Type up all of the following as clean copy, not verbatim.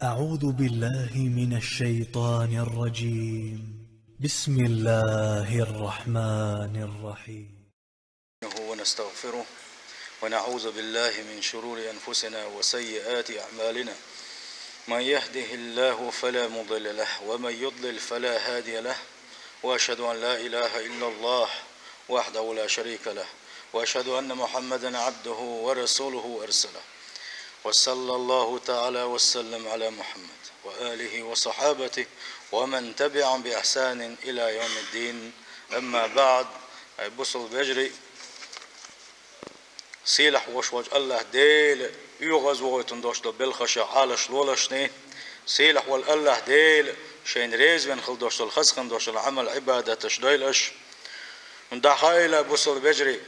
أعوذ بالله من الشيطان الرجيم. بسم الله الرحمن الرحيم. ونستغفره ونعوذ بالله من شرور أنفسنا وسيئات أعمالنا. من يهده الله فلا مضل له ومن يضلل فلا هادي له، وأشهد أن لا إله إلا الله وحده لا شريك له، وأشهد أن محمدا عبده ورسوله أرسله، وصلى الله تعالى وسلم على محمد وآله وصحابته ومن تبعهم بإحسان إلى يوم الدين. أما بعد، بصل بجري سيلح وشوج الله ديل يغز وغيتن دوشتو بالخشع عالش لولشني سيلح والله ديل شين ريز بين خل دوشتو الخسخن دوشتو العمل عبادة تشديلش من داخل بصل بجري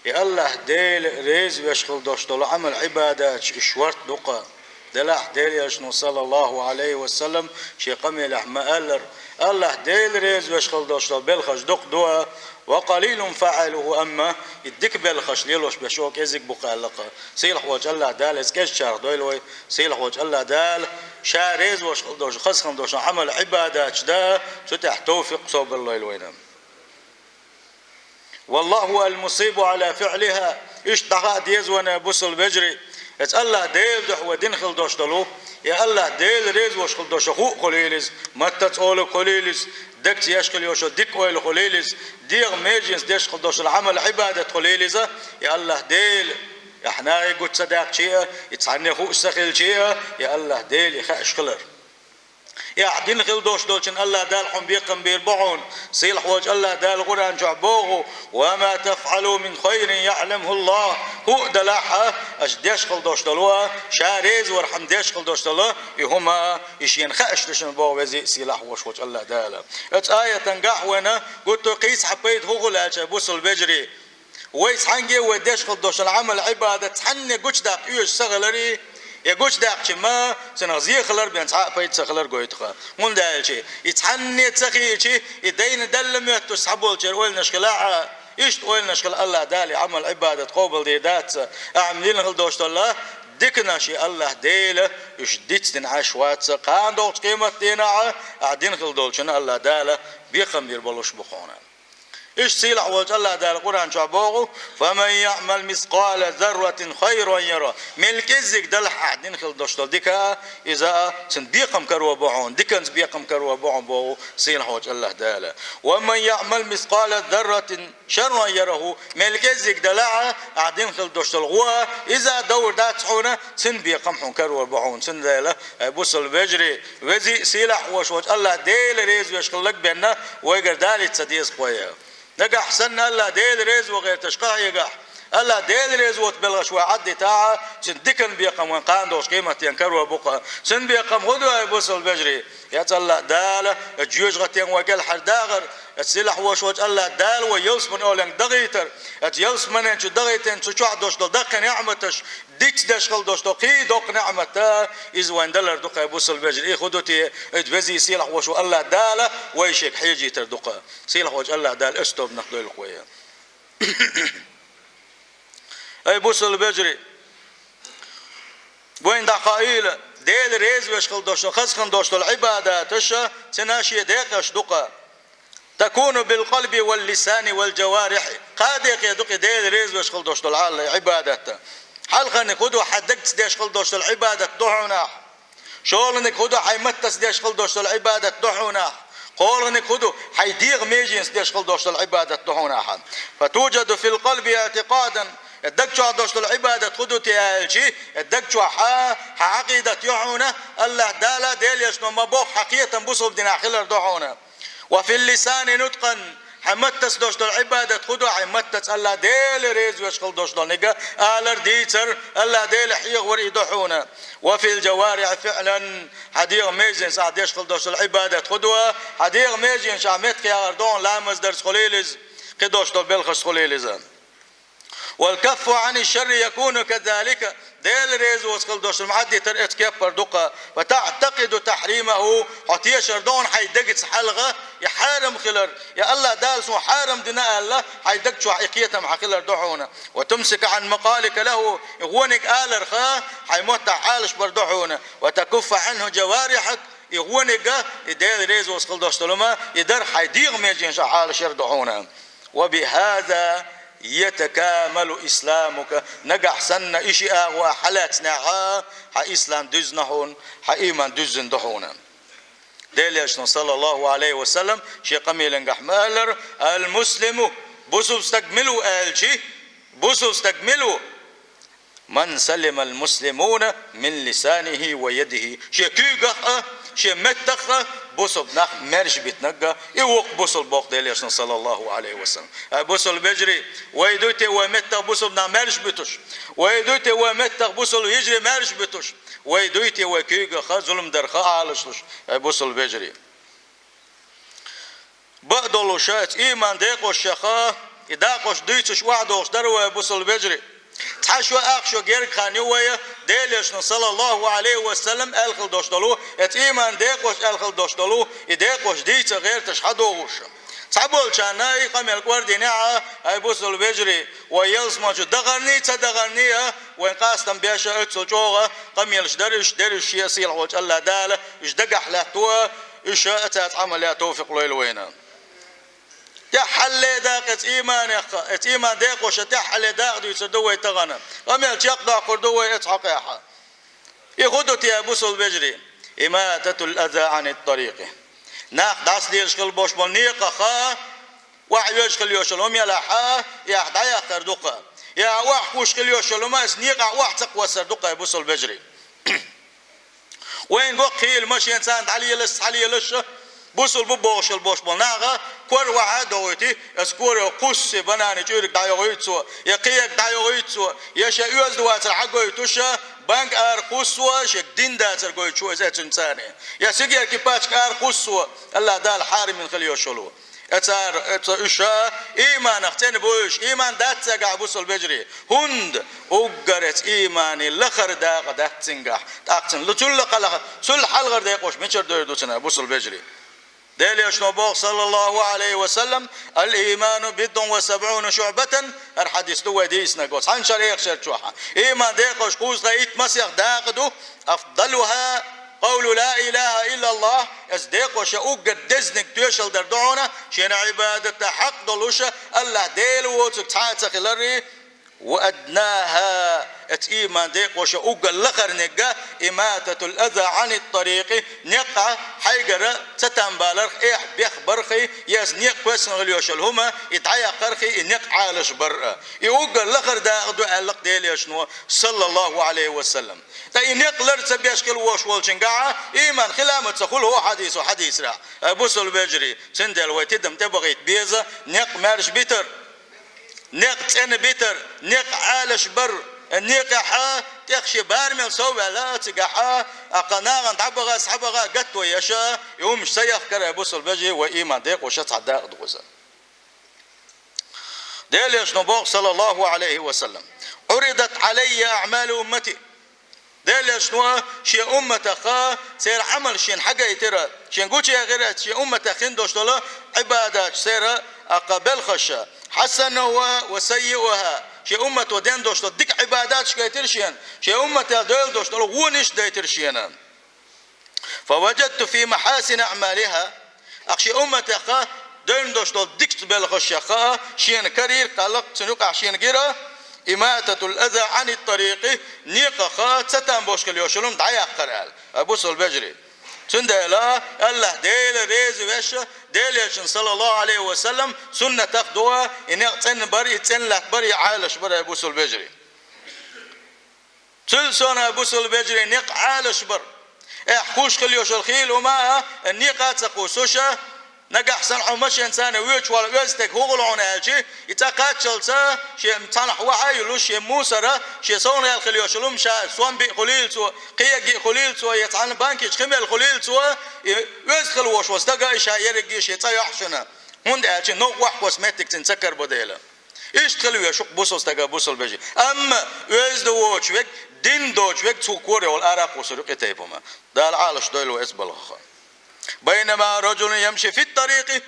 يا الله ديل ريز بيشخل دوشتو العمل عبادة اشورت دقا دلح ديل يشنو صلى الله عليه وسلم شي قمي لحما ألر الله ديل ريز بيشخل دوشتو بالخش دق دوا وقليل فعله أما يدك بالخش ليلوش بشوك ازك بقالقا سيلح وجه الله دال اسكش شار دويلوي سيلح وجه الله دال شا ريز وشخل دوش خسخن دوش عمل عبادة دا ستح توفيق صوب الله الوينام. والله هو المصيب على فعلها اشتغى ديز وانا بوصل بجري الله ديل دح ودنخل دوشتلو يا الله ديل ريز وشخل دوشخو قليلز متت اول قليلز دكت يشكل يوشو ديك ويل قليلز ديغ ميجنس ديشخل دوش العمل عبادة قليلزة يا الله ديل احنا يقول صداق شيء يتصعني خو سخيل شيء يا الله ديل يخاش خلر يا عدين خل دوش دولشن الله دال حم بيقم بيربعون سيلح وجه الله دال غران جعبوغو وما تفعلوا من خير يعلمه الله هو دلاحة أجديش خل دوش دلوا شاريز ورحم ديش خل دوش دلوا يهما يشين خاش لشن بو وزي سيلح وجه الله دال ات آية تنقح وانا قلت قيس حبيت هو غلاش بوصل بجري ويس حنجي وديش خل دوش العمل عبادة تحني قوش داق يوش سغلري يقولش داقش ما سنغزي خلر بين صعب بيت سخلر قويتها من ده شيء يتحني تسخي شيء يدين دلم يتسحبوا الجروال نشكلها إيش تقول نشكل الله دالي عمل عبادة قبل دي دات أعملين خل دوشت الله ديكنا شيء الله ديله يشديت تنعش واتس قان دوش قيمة دينا أعدين خل دوشنا الله داله بيقم يربلوش بخونا. إيش سيلح وجه الله دال القرآن شعبوه فمن يعمل مثقال ذرة خيرا يرى ملك الزك دل حدين خل دوشتل ديكا إذا سنبيقم كروا بعون ديكنز بيقم كروا بعون بو سيلح وجه الله دال ومن يعمل مثقال ذرة شرا يره ملك الزك دلعه عدين خل دوشتل غوا إذا دور دات حونه سنبيقم حون كروا بعون سن داله بوصل بجري وزي سيلح وجه الله دال ريز ويشخل لك بيننا ويقر دالي تسديس قويه نجح حسن الله ديل ريز وغير تشقاه يجح الله ديل ريز وتبلغ شوي عدي تاعه سندكن بيقم وين قاندوش قيمة ينكر وبقى سن بيقم غدوة يبوصل بجري يا الله داله الجيوش غتين وقال حرداغر السلاح وشوج الله دال ويلس من أولن دغيتر يلس من أنت دغيتن تشوع دوش دق نعمتش ديت دشغل دوش قي دوق نعمته إذ وين دلر دق يبوصل بجري خدوتي اتبزي سلاح وشو الله داله ويشك حيجي تردق سلاح وج الله دال استوب نقدو القوية أي بوصل بجري وين دقائل ديل ريز ويشغل دوش خسخن دوش العبادة تشا تناشي ديقش دقة تكون بالقلب واللسان والجوارح قادق يدق ديل ريز ويشغل دوش العبادة حلقة نكودو حدقت ديشغل دوش العبادة دحونا شغل نكودو حيمتس ديشغل دوش العبادة دحونا قول نكودو حيديغ ميجنس ديشغل دوش العبادة دحونا فتوجد في القلب اعتقادا الدكتور دوشت العبادة خدو تيالشي الدكتور عقيدة يحونا الله دالا ديل يشنو مبوخ حقيقة بوصل دينا خلر دحونا وفي اللسان نطقا حمتس دوشت العبادة خدو حمتس الله ديل ريز ويشغل دوشت نيجا آلر ديتر الله ديل حيغ وري دحونا وفي الجوارح فعلا حديغ ميزن ساعد يشغل دوشت العبادة خدوة حديغ ميزن شعمتك يا أردون لامز درس خليلز قدوشت بالخش خليلزان والكف عن الشر يكون كذلك ديل ريز وسخل دوش المعدي ترقت كبر دقة وتعتقد تحريمه حتى شردون حيدقت حلقة يحارم خلر يا الله دال سو حارم دنا الله حيدك شو حقيقة مع خلر دحونا وتمسك عن مقالك له يغونك آلر خا حيموت حالش بردحونا وتكف عنه جوارحك يغونك يدير ريز وسخل دوستلما يدر حيديغ ميجين حالش يردحونا وبهذا يتكامل إسلامك نجح سن إشياء وحالاتنا ها إسلام دزنهون ها إيمان دزن دحونا دليش صلى الله عليه وسلم شي قميل نجح مالر المسلم بوسو استكملوا آلشي بوسو استكملوا من سلم المسلمون من لسانه ويده شي كيغا شي متخ بوسو بنخ مرش بيتنقى يوق بوسو البوق دليش صلى الله عليه وسلم بوسو البجري ويدوتي ومتخ بوسو بنا مرش بيتوش ويدوتي ومتخ بوسو يجري مرش بيتوش ويدوتي وكيغا خا ظلم درخا عالشلوش بوسو البجري بقدلو شات إيمان ديقو الشخا يداقوش ديتش وعدوش دروا بوسو البجري تحشوا أخشوا غير خانيوية ديلش صلى الله عليه وسلم الخل دوشتلو ات إيمان ديقوش الخل دوشتلو يديقوش ديتش غير تشحدوش تعبول شاناي قمل قوردينيعة اي بوسو البجري ويلسما جو دغرني تدغرني وين قاستم بياشا اتسو جوغا قميلش درش يسيل وجه الله داله اش دقح لا توا اش اتات عمل يا توفيق لويلوينا يا حل داقت إيمان يا أخا إيمان داق وشتى حل داق دو يسدوه يتغنى قميل تيقضى قردوه يتحق ياحا يخدو تيا بوسو البجري إماتة الأذى عن الطريق ناق داس دي يشغل بوش بلنيق أخا واحد يشغل يوشلهم يلاحا يا حدا يا خردوقا يا واحد يشغل يوشلهم اسنيق واحد تقوى سردوقا يا بوسو البجري وين قو قيل ماشي إنسان علي يلس بوسل بوش البوش بناغا كور واحد دوتي اسكور قص بناني جورك دايويتسو يقيك دايويتسو يشا يوز دوات الحقويتوشا بانك ار قصوا شك دين داتر قويتشو ازات انساني يا سيجي كي باتش ار قصوا الله دال حارم من خليو شلو اتار اشا ايمان اختن بوش ايمان دات سقع بوسل بجري هند اوغرت ايماني لخر داغ داتنغح داقتن لتل قلق سل حلغر دايقوش ميچر دويدوتنا بوسل بجري دليش نبوغ صلى الله عليه وسلم الإيمان 70 شعبة الحديث دو ديس نقول حنشر يخشر شوحا إيمان ديقوش قوز غيت مسيح داقدو أفضلها قول لا إله إلا الله أصدقوش أوجد دزنك توشل دردونا شين عبادة حق دلوشة الله ديلو وتكتعاتك لري وأدناها إيمان ديقوش أوجل لخر نقا إماتة الأذى عن الطريق نقع حيقرأ تتنبالرخ إيح بيخبرخي يزنيق بسن غليوش الهما يدعي قرخي نق عالش برأ يوجل لخر داقدو ألق ديلي شنو صلى الله عليه وسلم تا إنق لرت بيشكل وش والشنقاعة إيمان خلامة تقول هو حديث رع بوسو البجري سندل ويتدم تبغيت بيزا نق مارش بيتر نق تن بيتر نق عالش بر النيق حا تخشي بارمل سوى لا تقحا أقناغا تعبغا سحبغا قطو يشا يوم سيخ كرا بوسو البجري وإيمان ديق وشتع داق دوزا ديليش نبوغ صلى الله عليه وسلم عرضت علي أعمال أمتي ديليش نوا شي أمة خا سير عمل شين حاجة يترى شين قوش يا غيرت شي أمة خندوش طلا عبادات سير أقبل خشا حسنها وسيئها شي أمة ودين دوش ديك عبادات شكايترشين شي أمة دول دوش ونش دايترشين فوجدت في محاسن أعمالها أخشي أمة خا دين دوش ديك بالخشا خا شين كرير قلق سنوك عشين غيره إماتة الأذى عن الطريق نيقا خا ستان بوشكل يوشلون دعيا قرال أبوسو البجري تندلا الله ديل ريز ويش ديليش صلى الله عليه وسلم سنة تقدوا إن تن بري تن لا بري عالش بري أبوسو البجري تل سنة أبوسو البجري نق عالش بر إحكوش خليوش الخيل وما النيقا تقوسوشا نجح سنع مش إنسان ويش ولا يزتك هو العنا شيء يتقاتل سا شيء مصنع واحد يلوش شيء موسرة شيء صون الخليوش لهم شا سوان بخليل سوا قيا خليل سوا يتعلم بانك يشخم الخليل سوا يزخل وش واستجا إيش يرجع شيء تيحشنا هند أشي نوع واحد كوسمتيك تنسكر بديله إيش تخليه يشوف بوس واستجا بوس البجي أما يزدو وشوك دين دوشوك تكوري والعراق وسرق تيبهما ده العالش ده له إسبال خا بينما رجل يمشي في الطريق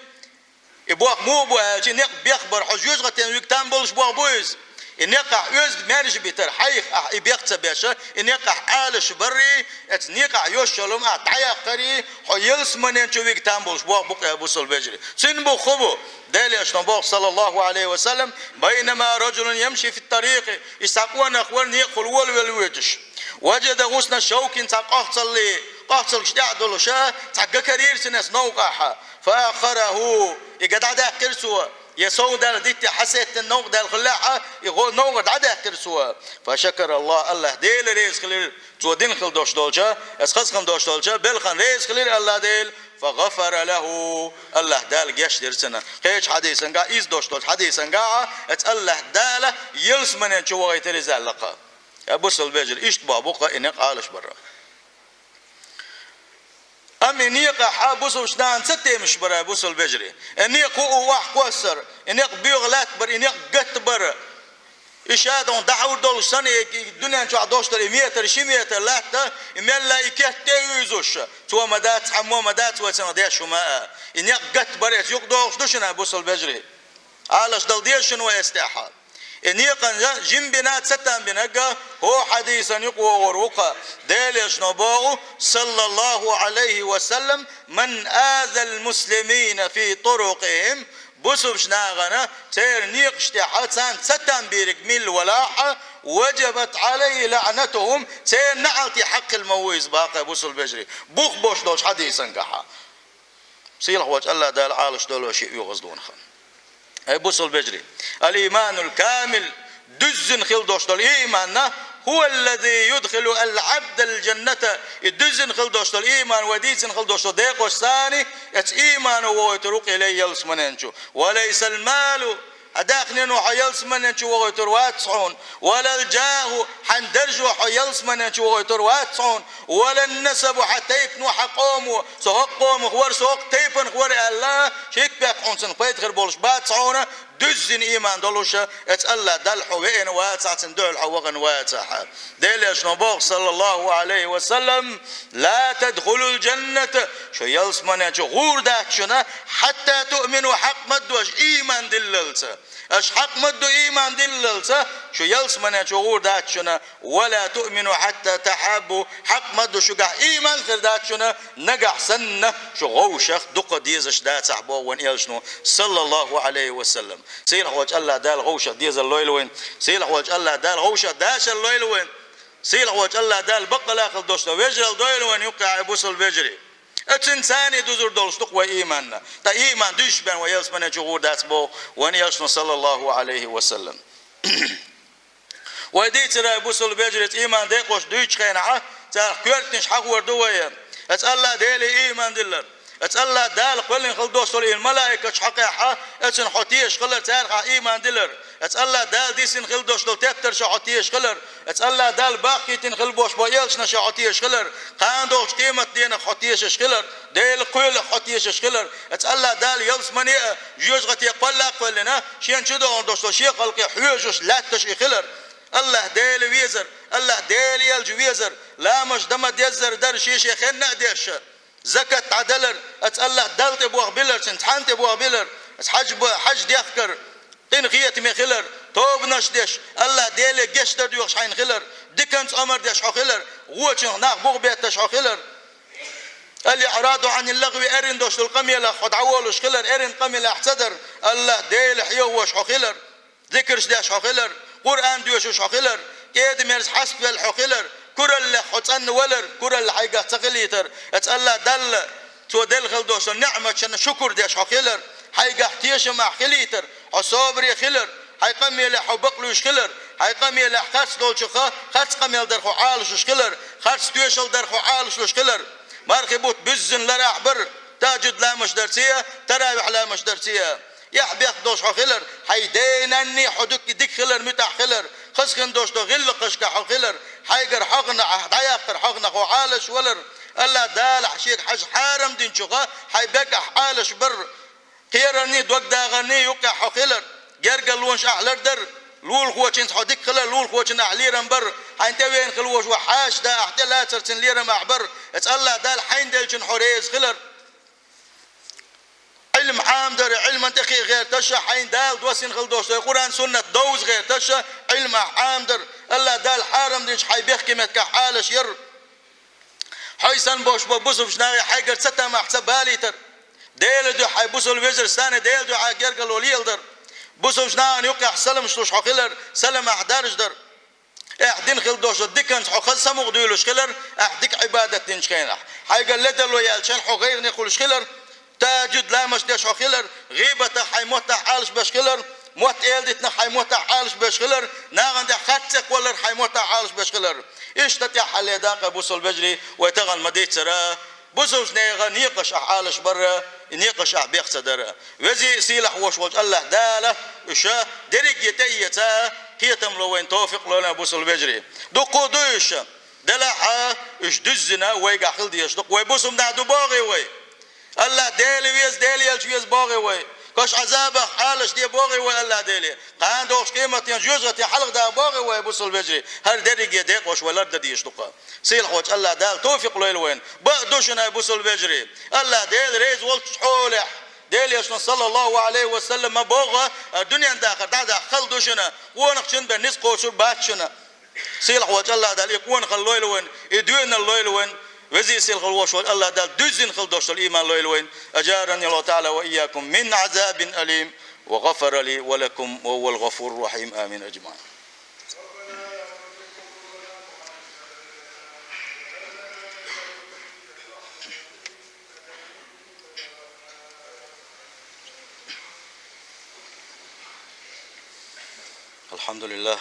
يبوق مو بواج نق بيخبر حجوج غتن يكتم بولش بوق بويز نقع يوز مارج بيتر حيخ يبيقت بيشا نقع آلش بري نقع يوشلوم أتعيق قري حيلس من شو يكتم بولش بوق بوق أبو البجري سن بو خبو دالي أشنبوق صلى الله عليه وسلم بينما رجل يمشي في الطريق يساقون أخوان يقول والوجش وجد غصن الشوك تقاحصل لي قاحصل شدع دولشا تقا كرير سنس نوقعها فآخره يقدع دا كرسوا يسود دال ديت حسيت النوق دال خلاعة يقول نوق دا كرسوا فشكر الله ديل ريز خليل تودين خل دوش دولشا اسخص خل دوش دولشا بالخن ريز خليل الله ديل فغفر له الله دال جاش درسنا هيج حديثا قا إز دوش دولش حديثا قا الله دال يلس من شو وغيت رزال لقى أبو البجر إيش بابوقة إنك عالش برا أمي نيقة حابوس وشنان ستة مش برا أبو البجري إنك هو واحد كوسر إنك بيغلات بر إنك قت بر إيش هذا دعور دول سنة الدنيا شو عدوشتر ميتر شميتر لا تا إملا يكت تيوزوش تو مدات حمو مدات وسنة ديش وما إنك قت بر يوك دوش دوشنا أبو البجري عالش دل ديشن ويستحال إنيقا جنبنا ستان بنجا هو حديثا يقوى وروقا دالش نباغو صلى الله عليه وسلم من آذى المسلمين في طرقهم بسوش ناغنا تير نيقشتحات ستان بيرك ميل ولاحة وجبت عليه لعنتهم تير نعلتي حق المويز باقي بوصل البجري بوخ بوش دوش حديثا كحا سيلح وجه الله دال عالش دولو شيء يغزلون خان أبوس البجري الإيمان الكامل دزن خل دوشتل إيماننا هو الذي يدخل العبد الجنة الدزن خل دوشتل إيمان وديسن خل دوشتل ديق والثاني إيمان ويترك إليه يلس مننشو وليس المال أداخنين وحيلس مننشو ويتر واتسعون ولا الجاه حندرجو حيلس مننشو ويتر واتسعون ولا النسب حتى يكنو حقومو سوق قوم خوار سوق تيبن خوار الله شيك بيقعون سنقيت غير بولش باتسعون دزن إيمان دولوشا اتألا دلحو بين واتسع تندعو حوغن واتسع ديليش نبوغ صلى الله عليه وسلم لا تدخلوا الجنة شو يلس مننشو غور داتشنا حتى تؤمنوا حق مدوش إيمان دللسا اش حق مدو إيمان دللسا شو يلس مننشو غور داتشنا ولا تؤمنوا حتى تحابوا حق مدو شو قع إيمان خير داتشنا نقع سنة شو غوشخ دقة ديزش دات صحبه وان يلشنو صلى الله عليه وسلم سيلح وجه الله دال غوشة ديز اللويلوين سيلح وجه الله دال غوشة داش اللويلوين سيلح وجه الله دال بقى لاخل دوشتا ويجري الدويلوين يقع يبوس البجري اتنساني دوزر دولش تقوى إيماننا تا إيمان دوش بان ويلس من جغور دات بو وان يلشنو صلى الله عليه وسلم وديت را يبوس البجري إيمان ديقوش دوش خينعه تا كورتنش حق وردويا اتسأل ديلي إيمان دلر اتسأل دال قلن خل دوستول الملائكة حقيقة اتسن حتيش خلر تارخ إيمان دلر اتسأل دال ديسن خل دوستول تكتر شحتيش خلر اتسأل دال باقي تنخل بوش بايلش نشحتيش خلر قاندوش قيمة دينا حتيش خلر ديل قيل حتيش خلر اتسأل دال يلس مني جوج غتي قلا قلنا شين شدو دوستول شي خلقي حيوجش لاتش خلر الله ديل ويزر الله ديل يلج ويزر لا مش دم ديزر در شيش خنا ديش زكاة عدلر اتسأله دلت ابوغ بيلر سنتحانت ابوغ بيلر حج ديفكر تين خيات مي خلر توب نش ديش الله ديل جشتر ديوخ حين خلر ديكنت امر ديش خلر غوچن ناق بوغ بيت تش خلر اللي اعراضوا عن اللغو ارن دوش القميله خد عولش خلر ارن قميله احتدر الله ديل حيوش خلر ذكرش ديش خلر قرآن ديوش خلر كيد ميرز حسب الخلر كرل حتن ولر كرل حاجة تغليتر اتسأل دل تو دل خلدوش النعمة شن شكر ديش خلر حاجة احتياج مع خليتر حصابري خلر حيقام يلا حبقلوش خلر حيقام يلا خاص دولش خاص قام يلا درخو عالش خلر خاص تويشل درخو عالش خلر مرخبوت بزن لراح بر تاجد لا مش درسية تراوح لا مش درسية يحبي ياخدوش خلر حيدينني حدك ديك خلر متاع خلر خسخن دوش غل قشك خلر حيقر حقنا دايقر حقنا خو عالش ولر الا دال حشيك حج حارم دين شغا حيبقى حالش بر خيرني دوق داغني يوقع خلر جرجل لونش احلر در لول خوچن حدك خلر لول خوچن احليرن بر انت وين خلوش وحاش دا احتلا ترسن ليرم اعبر اتسال دال حين دلچن حريز خلر علم عام در علم انتخي غير تشا حين دال دوسين خل دوش قرآن سنة دوز غير تشا علم عام در الله دال حارم دينش حي بيحكي متك حالش ير حيسن بوش بوسوف ناغي حيقر ستا محسب باليتر ديل دو حي بوسو الوزر ستاني ديل دو حي قرقل وليل در بوسوف ناغي يوقع سلم شلوش حقلر سلم احدارش در احدين خل دوش ديكن حقل سمو ديلوش خلر احدك عبادة دينش كينح حيقل لدلو يالشان حقير نيخولش خلر تاجد لا مش ديش حقلر غيبة حي موتا حالش بشخلر موت إلدتنا حي موتا حالش بشخلر ناغن ده خاتك ولا حي موتا حالش بشخلر إيش تتيا حالي داقة بوصل بجري ويتغن مديت سرا بوصوش نيغا نيقش حالش برا نيقش بيخ صدر وزي سيلح وش الله داله إشا دريق يتيتا كيتم لو وين توفق لنا بوصل بجري دو قدوش دلحا إش دزنا ويقع خلدي يشدق ويبوسم نعدو باغي وي الله ديلي ويز ديلي يلش ويز باغي وي كاش عذابه حالش دي باغي وي الله ديلي قان دوش قيمة جوزغتي حلق دا باغي وي بوصل بجري هر دريق يديق وش ولر دي يشدق سيل خوش الله دال توفق ليل وين بقدوشنا بوصل بجري الله ديل ريز ولش حولح ديل يشن صلى الله عليه وسلم ما بوغا الدنيا داخل دا خلدوشنا ونقشن بنس قوشو باتشنا سيل خوش الله دال يكون خلويل وين يدوين اللويل وين وزي سيل خلوش الله دال دزن خلدوش الإيمان لويل وين أجارني الله تعالى وإياكم من عذاب أليم وغفر لي ولكم وهو الغفور الرحيم آمين أجمعين. الحمد لله.